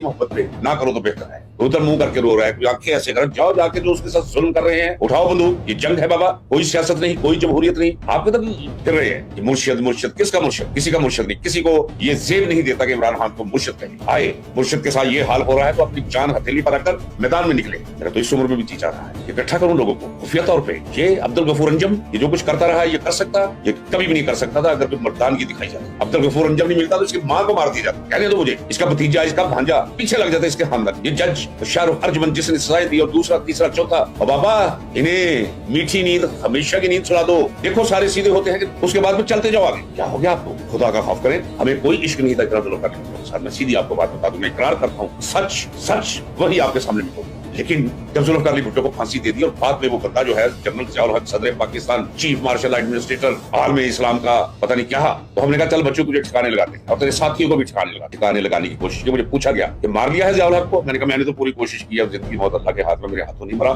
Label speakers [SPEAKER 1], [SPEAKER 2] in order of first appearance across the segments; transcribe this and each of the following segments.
[SPEAKER 1] मोहब्बत पे ना करो तो बेहतर है। उधर मुंह करके रो रहा है, कोई आंखें ऐसे कर, जाओ जाके जो उसके साथ जुल्म कर रहे हैं उठाओ बंदूक। ये जंग है बाबा, कोई सियासत नहीं, कोई जमहूरियत नहीं। आप इधर फिर रहे हैं कि मुर्शिद मुर्शिद, किसका मुर्शिद? किसी का मुर्शिद नहीं। किसी को ये जेब नहीं देता कि इमरान खान को मुर्शिद कहे। आए मुर्शिद के साथ ये हाल हो रहा है तो अपनी जान हथेली पर रखकर मैदान में निकले। मेरा तो इस उम्र में भी जी चाह रहा है इकट्ठा करूं लोगों को खुफिया तौर पे। ये अब्दुल गफूर अंजम ये जो कुछ करता रहा है ये कर सकता, ये कभी भी नहीं कर सकता था अगर कोई मर्दानगी दिखाई जाती। अब्दुल गफूर अंजम नहीं मिलता तो इसकी मां को मार दिया जाता। कहने दो मुझे, इसका भतीजा इसका भांजा पीछे लग जाता इसके खानदान। ये जज शाहरुख अर्जमन जिसने सजाएं दी और दूसरा तीसरा चौथा, और बाबा इन्हें मीठी नींद हमेशा की नींद सुला दो। देखो सारे सीधे होते हैं कि उसके बाद में चलते जाओ आगे। क्या हो गया आपको? खुदा का खौफ करें, हमें कोई इश्क नहीं था इतना जुल्म करने का। मैं सीधी आपको बात बता दूं, मैं इकरार करता हूँ, सच सच वही आपके सामने निकल। लेकिन जब जुल्फकार अली भुट्टो को फांसी दे दी और बाद में वो बंदा जो है जनरल ज़ियाउल हक सदर पाकिस्तान चीफ मार्शल एडमिनिस्ट्रेटर आलम इस्लाम का पता नहीं क्या, तो हमने कहा चल बच्चों को ठिकाने लगाते हैं और तेरे साथियों को भी ठिकाने लगाने की कोशिश की। मुझे पूछा गया कि मार लिया है ज़ियाउल हक को? मैंने कहा मैंने तो पूरी कोशिश की है, जिंदगी मौत अल्लाह के हाथ में, मेरे हाथों नहीं मरा।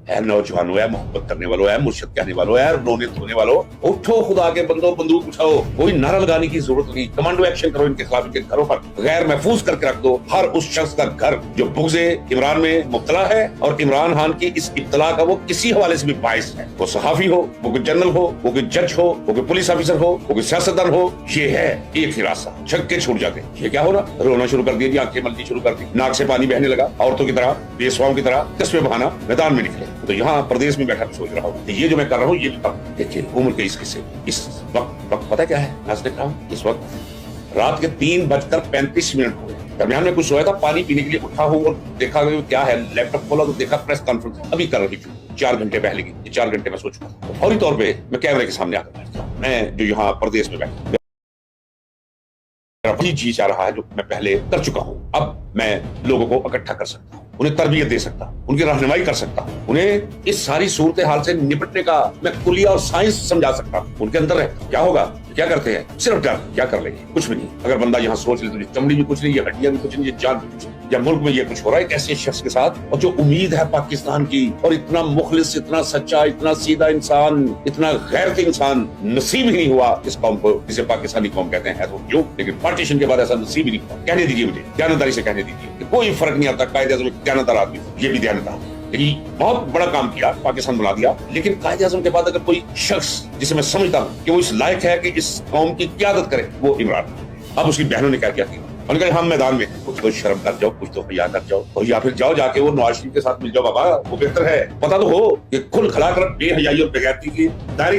[SPEAKER 1] है नौजवानों, है मोहब्बत करने वालों, है मुर्शिद कहने वालों, है रोने धोने वालों, उठो खुदा के बंदो, बंदूक उठाओ। कोई नारा लगाने की जरूरत नहीं, कमांडो एक्शन करो इनके खिलाफ। इनके घरों पर गैर महफूज करके रख दो हर उस शख्स का घर जो बुग़्ज़े इमरान में मुब्तला है और इमरान खान की इस इब्तला का वो किसी हवाले से भी बाइस है। वो सहाफी हो, वो कोई जनरल हो, वो कोई जज हो, वो कोई पुलिस ऑफिसर हो, वो कोई सियासतदान हो, ये है एक ही रास्ता, छक्के छूट जाते। ये क्या हो रहा? रोना शुरू कर दिया जी, आंखें मलनी शुरू कर दी, नाक से पानी बहने लगा, औरतों की तरह, बेसवाओं की तरह कस्बे बहाना मैदान में निकले। तो यहाँ प्रदेश में बैठा सोच रहा हूँ ये जो मैं कर रहा हूँ ये भी कब देखिए उम्र के इस किस्से इस वक्त पता क्या है? मैं देख रहा हूँ इस वक्त रात के 3:35 हो गए। दरमियान में कुछ सोया था, पानी पीने के लिए उठा हूँ और देखा क्या है, लैपटॉप खोला तो देखा प्रेस कॉन्फ्रेंस अभी कर रही थी 4 घंटे पहले की। ये 4 घंटे में सोच चुका फौरी तौर पे मैं कैमरे के सामने आकर बैठता हूँ। मैं जो यहाँ प्रदेश में बैठा वही जी चाह रहा है जो मैं पहले कर चुका हूँ। अब मैं लोगों को इकट्ठा कर सकता हूँ, उन्हें तरबियत दे सकता हूँ, उनकी रहनुमाई कर सकता हूँ, उन्हें इस सारी सूरत हाल से निपटने का मैं कुलिया और साइंस समझा सकता हूँ। उनके अंदर है क्या होगा, क्या करते हैं, सिर्फ डर। क्या कर लेंगे? कुछ भी नहीं। अगर बंदा यहाँ सोच ले तो चमड़ी भी कुछ नहीं, ये हड्डियां भी कुछ नहीं, ये जान भी कुछ नहीं। या मुल्क में ये कुछ हो रहा है एक ऐसे शख्स के साथ और जो उम्मीद है पाकिस्तान की, और इतना मुखलिस, इतना सच्चा, इतना सीधा इंसान, इतना गैरती इंसान नसीब ही नहीं हुआ इस कौम को जिसे पाकिस्तानी कौम कहते हैं। तो क्यों? लेकिन पार्टीशन के बाद ऐसा नसीब ही नहीं हुआ। कहने दीजिए मुझे, दयानतदारी से कहने दीजिए, कोई फर्क नहीं आता। कायदे-ए-आज़म दयानतदार आदमी, ये भी दयानतदार, बहुत बड़ा काम किया, पाकिस्तान बना दिया। लेकिन कायदे-ए-आज़म के बाद अगर कोई शख्स जिसे मैं समझता हूँ कि वो इस लायक है कि इस कौम की क़यादत करे, वो इमरान। अब उसकी बहनों ने क्या किया? उन्होंने कहा हम मैदान में, कुछ तो शर्म कर जाओ, कुछ तो हया कर जाओ, और या फिर जाओ जाके वो नवाज शरीफ के साथ मिल जाओ। बाबा वो बेहतर है, पता तो हो कि खुल खला कर बेहयाई और बेगैरती की दायरे